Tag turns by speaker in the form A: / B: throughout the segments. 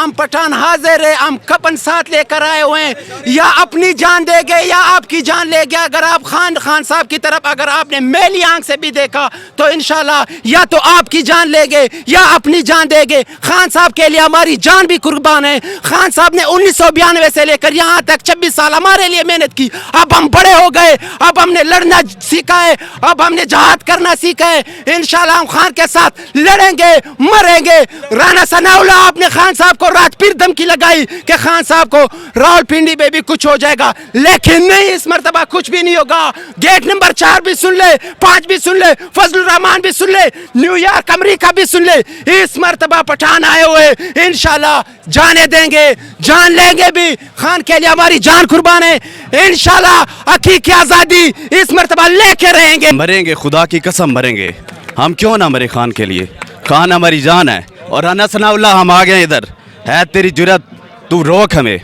A: हम पठान हाजिर है, हम कपन साथ लेकर आए हुए हैं, या अपनी जान देंगे या आपकी जान लेंगे। अगर आप खान साहब की तरफ अगर आपने मेली आंख से भी देखा तो इंशाल्लाह या तो आपकी जान लेंगे या अपनी जान देंगे। खान साहब के लिए हमारी जान भी कुर्बान है। खान साहब ने 1992 से लेकर यहाँ तक 26 साल हमारे लिए मेहनत की। अब हम बड़े हो गए, अब हमने लड़ना सीखा है, अब हमने जहाद करना सीखा है। इंशाल्लाह हम खान के साथ लड़ेंगे, मरेंगे। राणा सनाउल्लाह आपने खान साहब को रात फिर धमकी लगाई कि खान साहब को रावलपिंडी में भी कुछ हो जाएगा, लेकिन नहीं, इस मर्तबा कुछ भी नहीं होगा। गेट नंबर 4 भी सुन ले, 5 भी सुन ले, फजलुर रहमान भी सुन ले, न्यूयॉर्क अमेरिका भी सुन ले। इस मर्तबा पठान आए हुए इंशाल्लाह जाने देंगे, जान लेंगे भी। खान के लिए हमारी जान कुर्बान है। इंशाल्लाह हकीकी की आज़ादी इस मर्तबा लेके रहेंगे।
B: मरेंगे, खुदा की कसम मरेंगे। हम क्यों ना मरे खान के लिए? खान हमारी जान है। और राणा सनाउल्लाह हम आ गए इधर, है तेरी जुरत, तू रोक हमें।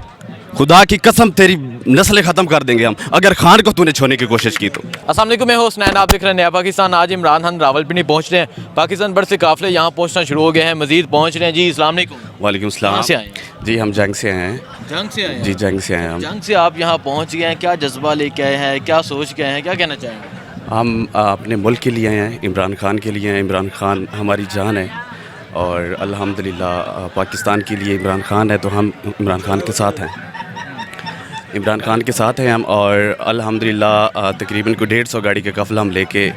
B: खुदा की कसम तेरी नस्लें ख़त्म कर देंगे हम अगर खान को तूने छोड़ने की कोशिश की तो।
C: अस्सलाम वालेकुम, मैं हुसनैन, आप देख रहे हैं नया पाकिस्तान। आज इमरान खान रावलपिंडी पहुंच रहे हैं। पाकिस्तान भर से काफ़िले यहाँ पहुँचना शुरू हो गए हैं, मज़ीद पहुँच रहे हैं। जी अस्सलाम वालेकुम।
B: वालेकुम सलाम।
C: कहाँ से आए?
B: जी हम जंग से आए हैं।
C: जंग से आए?
B: जी जंग से आए हैं हम।
C: जंग से आप यहाँ पहुँच गए हैं, क्या जज्बा लेके आए हैं, क्या सोच के आए हैं, क्या कहना चाहेंगे?
B: हम अपने मुल्क के लिए आए हैं, इमरान खान के लिए हैं। इमरान खान हमारी जान है और अल्हम्दुलिल्लाह पाकिस्तान के लिए इमरान खान है तो हम इमरान खान के साथ हैं। इमरान खान के साथ हैं हम और अल्हम्दुलिल्लाह तकरीबन को 150 गाड़ी का कफला हम लेके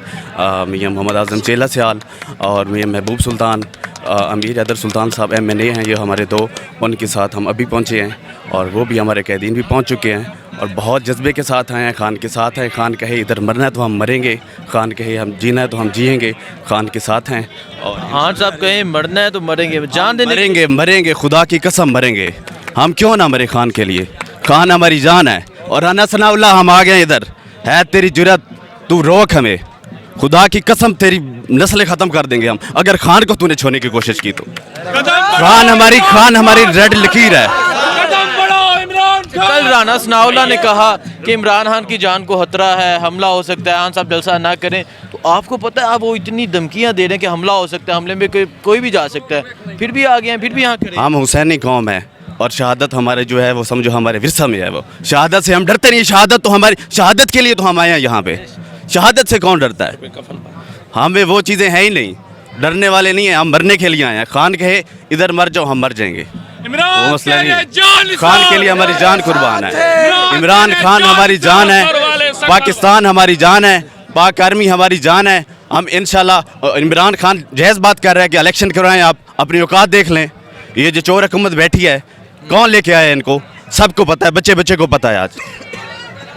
B: मियां मोहम्मद आज़म चेला सियाल और मियां महबूब सुल्तान, अमीर हैदर सुल्तान साहब MNA हैं, ये हमारे दो, उनके साथ हम अभी पहुँचे हैं और वो भी हमारे कैदीन भी पहुँच चुके हैं और बहुत जज्बे के साथ आए हैं। खान के साथ हैं। खान कहे इधर मरना है तो हम मरेंगे, खान कहे हम जीना है तो हम जिएंगे, खान के साथ हैं। और
C: खान साहब कहें मरना है तो मरेंगे, जान देने
B: मरेंगे, मरेंगे, खुदा की कसम मरेंगे। हम क्यों ना मरे खान के लिए? खान हमारी जान है। और राणा सनाउल्लाह हम आ गए इधर, है तेरी जुरत, तू रोक हमें। खुदा की कसम तेरी नस्लें ख़त्म कर देंगे हम अगर खान को तूने छोड़ने की कोशिश की तो। खान हमारी रेड लकीर है।
C: कल राणा सनाउल्लाह ने कहा कि इमरान खान की जान को खतरा है, हमला हो सकता है, खान साहब जलसा ना करें। तो आपको पता है आप वो इतनी धमकियां दे रहे हैं कि हमला हो सकता है, हमले में कोई भी जा सकता है, फिर भी आ गए हैं, फिर भी यहाँ खड़े हैं।
B: हम हुसैनी कौम है और शहादत हमारे जो है वो समझो हमारे विरसा में है। वो शहादत से हम डरते नहीं। शहादत तो हमारी, शहादत के लिए तो हम आए हैं यहाँ पे। शहादत से कौन डरता है? हमें वो चीज़ें हैं ही नहीं, डरने वाले नहीं हैं, हम मरने के लिए आए हैं। खान कहे इधर मर जाओ, हम मर जाएंगे, वो मसला नहीं। खान के लिए हमारी जान कुर्बान है। इमरान खान हमारी जान है, पाकिस्तान हमारी जान है, पाक आर्मी हमारी जान है। हम इंशाल्लाह, इमरान खान जैस बात कर रहा है कि इलेक्शन करवाएं, आप अपनी औकात देख लें। ये जो चोर हुकूमत बैठी है, कौन लेके आया इनको? सबको पता है, बच्चे बच्चे को पता है। आज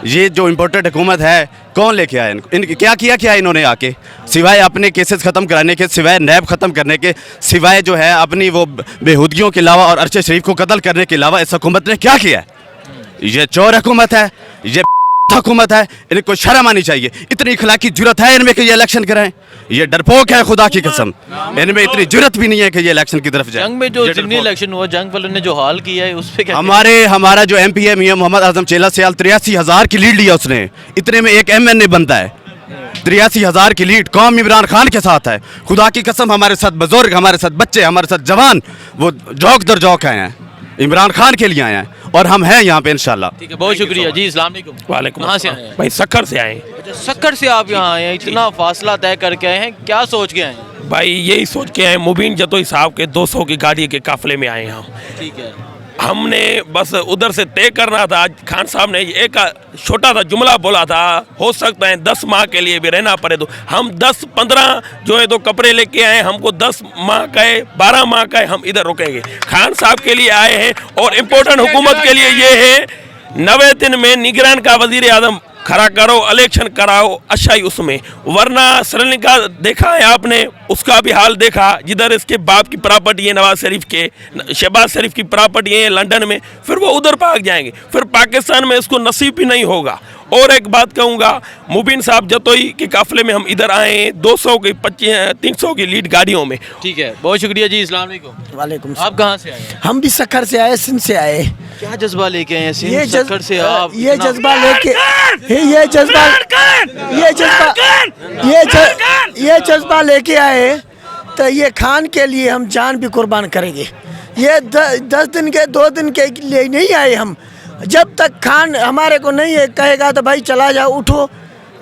B: ये जो इम्पोर्टेड हुकूमत है, कौन लेके आया इनको? इनके क्या किया इन्होंने आके, सिवाय अपने केसेस ख़त्म कराने के, सिवाय नैब ख़त्म करने के, सिवाय जो है अपनी वो बेहूदगियों के अलावा और अरशद शरीफ को कत्ल करने के अलावा इस हुकूमत ने क्या किया है? ये चोर हुकूमत है, ये हुकूमत है, इनको शर्म आनी चाहिए। इतनी इखलाकी जुर्रत है इनमें कि ये इलेक्शन कराएं? ये डरपोक है, खुदा की कसम इनमें इतनी जुर्रत भी नहीं है कि ये इलेक्शन की तरफ जाए।
C: जंग में जो जिमनी इलेक्शन हुआ, जंग वालों ने जो हाल किया है उस पे क्या?
B: हमारा जो MP है मियां मोहम्मद आज़म चेला सियाल, 83,000 की लीड लिया उसने। इतने में एक MNA बनता है। 83,000 की लीड, कौम इमरान खान के साथ है। खुदा की कसम हमारे साथ बुजुर्ग, हमारे साथ बच्चे, हमारे साथ जवान, वो जौक दर जौक आए हैं, इमरान खान के लिए आए हैं और हम हैं यहाँ पे इंशाल्लाह।
C: ठीक है, बहुत शुक्रिया जी। अस्सलाम वालेकुम।
D: वालेकुम।
C: कहाँ से आए हैं?
D: भाई सक्कर से आए।
C: अच्छा, सक्कर से आप यहाँ आए हैं, इतना फासला तय करके आए हैं, क्या सोच के आए हैं?
D: भाई यही सोच के आए, मुबीन जतोई साहब के 200 की गाड़ी के काफिले में आए हैं हम।
C: ठीक है,
D: हमने बस उधर से तय करना था। आज खान साहब ने एक छोटा सा जुमला बोला था, हो सकता है 10 माह के लिए भी रहना पड़े, तो हम 10-15 जो है तो कपड़े लेके आए। हमको 10 माह का है, 12 माह का है, हम इधर रुकेंगे। खान साहब के लिए आए हैं और इम्पोर्टेंट हुकूमत के लिए ये है, 90 दिन में निगरान का वजीर आजम खड़ा करो, इलेक्शन कराओ, अच्छा ही उसमें। वरना श्रीलंका देखा है आपने, उसका भी हाल देखा, जिधर इसके बाप की प्रॉपर्टी है, नवाज शरीफ के, शहबाज शरीफ की प्रॉपर्टी है लंदन में, फिर वो उधर भाग जाएंगे, फिर पाकिस्तान में इसको नसीब ही नहीं होगा। और एक बात कहूँगा, मुबीन साहब जतोई के काफिले में हम इधर आए हैं 200 की 300 की लीड गाड़ियों में।
C: ठीक है, बहुत शुक्रिया जी। अस्सलाम वालेकुम।
E: वालेकुम।
C: आप कहाँ से आए?
E: हम भी सक्कर से आए, सिंध से आए।
C: क्या जज्बा लेके आए हैं
E: ये
C: सक्कर से आप?
E: ये जज्बा लेके ये जज्बा लेके आए तो ये खान के लिए हम जान भी कुर्बान करेंगे। یہ 10 دن کے 2 دن کے لیے نہیں آئے ہم. جب تک خان ہمارے کو نہیں کہے گا تو بھائی چلا جاؤ اٹھو,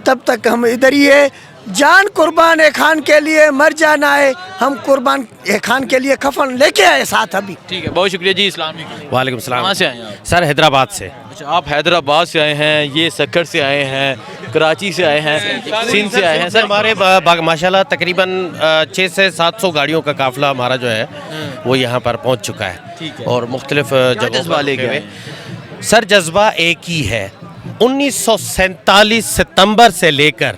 E: تب تک ہم ادھر ہی ہے. جان قربان ہے خان کے لیے, مر جانا ہے. ہم قربان ہے خان کے لیے, کفن لے کے آئے ساتھ ابھی.
C: ٹھیک ہے, بہت شکریہ جی. السلام علیکم.
F: وعلیکم السلام.
C: کہاں سے آئے ہیں آپ؟
F: سر حیدرآباد سے.
C: اچھا, آپ حیدرآباد سے آئے ہیں, یہ سکھر سے آئے ہیں, کراچی سے آئے ہیں, سندھ سے آئے ہیں. سر
F: ہمارے ماشاءاللہ تقریباً 600 سے 700 گاڑیوں کا قافلہ ہمارا جو ہے وہ یہاں پر پہنچ چکا ہے, اور مختلف جگہوں
C: لے کے آئے؟
F: سر جذبہ ایک ہی ہے. 1947 ستمبر سے لے کر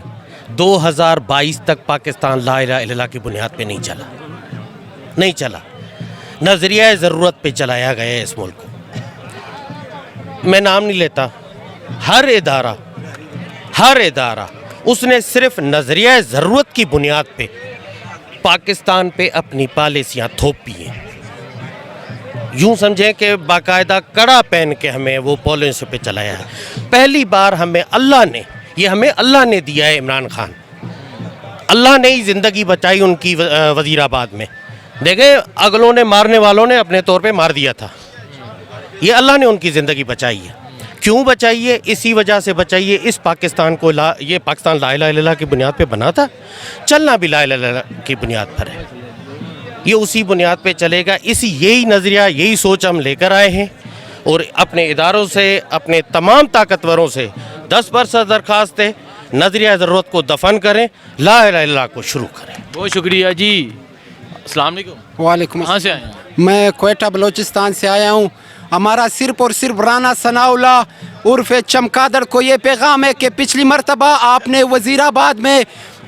F: 2022 تک پاکستان لا الہ الا اللہ کی بنیاد پہ نہیں چلا. نظریہ ضرورت پہ چلایا گیا ہے اس ملک کو. میں نام نہیں لیتا, ہر ادارہ اس نے صرف نظریہ ضرورت کی بنیاد پہ پاکستان پہ اپنی پالیسیاں تھوپی ہیں. یوں سمجھیں کہ باقاعدہ کڑا پہن کے ہمیں وہ پالیسی پہ چلایا ہے. پہلی بار ہمیں اللہ نے دیا ہے عمران خان. اللہ نے ہی زندگی بچائی ان کی وزیر آباد میں. دیکھیں, اگلوں نے, مارنے والوں نے اپنے طور پہ مار دیا تھا. یہ اللہ نے ان کی زندگی بچائی ہے. کیوں بچائی ہے؟ اسی وجہ سے بچائی ہے. اس پاکستان کو یہ پاکستان لا الہ الا اللہ کی بنیاد پہ بنا تھا, چلنا بھی لا الہ الا اللہ کی بنیاد پر ہے. یہ اسی بنیاد پہ چلے گا. یہی نظریہ, یہی سوچ ہم لے کر آئے ہیں, اور اپنے اداروں سے, اپنے تمام طاقتوروں سے 10% درخواست ہے, نظریہ ضرورت کو دفن کریں, لا الہ الا اللہ کو شروع کریں.
C: بہت شکریہ جی. السلام علیکم.
A: وعلیکم
C: کہاں سے آئے ہیں؟
A: میں کوئٹہ بلوچستان سے آیا ہوں. ہمارا صرف اور صرف رانا ثناء اللہ عرف چمکادڑ کو یہ پیغام ہے کہ پچھلی مرتبہ آپ نے وزیر آباد میں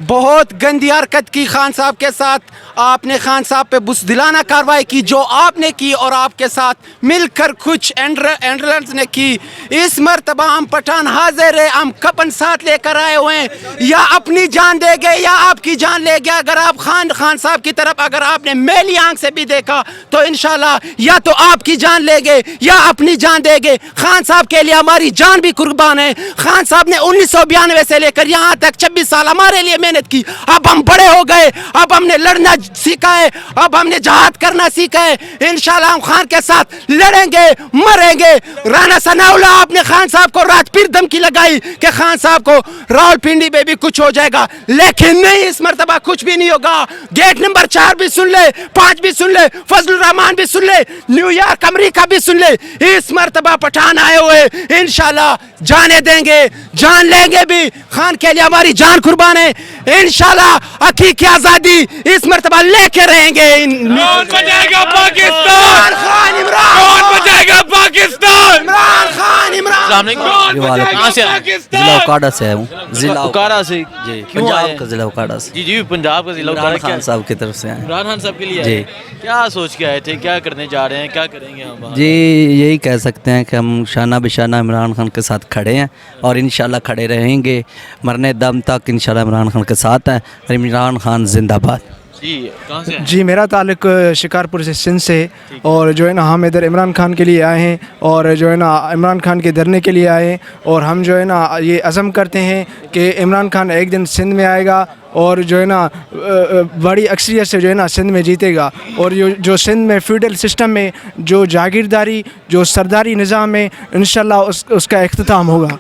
A: بہت گندی حرکت کی خان صاحب کے ساتھ. آپ نے خان صاحب پہ بزدلانہ کارروائی کی جو آپ نے کی, اور آپ کے ساتھ مل کر کچھ اینڈلنس نے کی. اس مرتبہ ہم پٹھان حاضر ہے, ہم کپن ساتھ لے کر آئے ہوئے ہیں. یا اپنی جان دے گے یا آپ کی جان لے گیا. اگر آپ خان صاحب کی طرف اگر آپ نے میلی آنکھ سے بھی دیکھا تو انشاءاللہ یا تو آپ کی جان لے گے یا اپنی جان دے گے. خان صاحب کے لیے ہماری جان بھی قربان ہے. خان صاحب نے 1992 سے لے کر یہاں تک 26 سال ہمارے لیے محنت کی. اب ہم بڑے ہو گئے, اب ہم نے لڑنا سیکھا ہے, اب ہم نے جہاد کرنا سیکھا ہے. انشاءاللہ ہم خان کے ساتھ لڑیں گے, مریں گے. رانا ثناء اللہ آپ نے خان صاحب کو رات پھر دھمکی لگائی کہ خان صاحب کو راولپنڈی میں بھی کچھ ہو جائے گا, لیکن نہیں, اس مرتبہ کچھ بھی نہیں ہوگا. گیٹ نمبر 4 بھی سن لے, 5 بھی سن لے, فضل الرحمان بھی سن لے, نیو یارک امریکہ بھی سن لے. اس مرتبہ پٹھان آئے ہوئے, انشاءاللہ جانے دیں گے, جان لیں گے بھی. خان کے لیے ہماری جان قربان ہے. انشاءاللہ حقیقی آزادی اس مرتبہ لے کے رہیں گے.
D: کون بچائے گا پاکستان؟ کون بچائے گا پاکستان؟
A: عمران خان, عمران.
C: السلام علیکم. کہاں سے آئے ہیں؟
G: ضلع اوکاڑا سے آیا ہوں. ضلع
C: اوکارا سے.
G: جی,
C: کیوں آئے
G: پنجاب
C: ہیں؟
G: کا ضلع اوکاڑا سے.
C: جی جی, پنجاب کا ضلع
G: عمران
C: اوکارا.
G: خان صاحب کی طرف سے آئے ہیں.
C: عمران خان صاحب کے لیے
G: جی.
C: آئے ہیں. کیا سوچ کے آئے تھے, کیا کرنے جا رہے ہیں, کیا کریں گے ہم؟
G: جی یہی کہہ سکتے ہیں کہ ہم شانہ بشانہ عمران خان کے ساتھ کھڑے ہیں, اور انشاءاللہ کھڑے رہیں گے مرنے دم تک. انشاءاللہ عمران خان کے ساتھ ہیں. عمران خان زندہ باد.
C: جی کہاں سے؟
H: جی میرا تعلق شکارپور سے, سندھ سے, اور جو ہے نا ہم ادھر عمران خان کے لیے آئے ہیں, اور جو ہے نا عمران خان کے دھرنے کے لیے آئے ہیں. اور ہم جو ہے نا یہ عزم کرتے ہیں کہ عمران خان ایک دن سندھ میں آئے گا, اور جو ہے نا بڑی اکثریت سے جو ہے نا سندھ میں جیتے گا. اور جو سندھ میں فیوڈل سسٹم میں جو جاگیرداری, جو سرداری نظام ہے, انشاءاللہ اس کا اختتام ہوگا.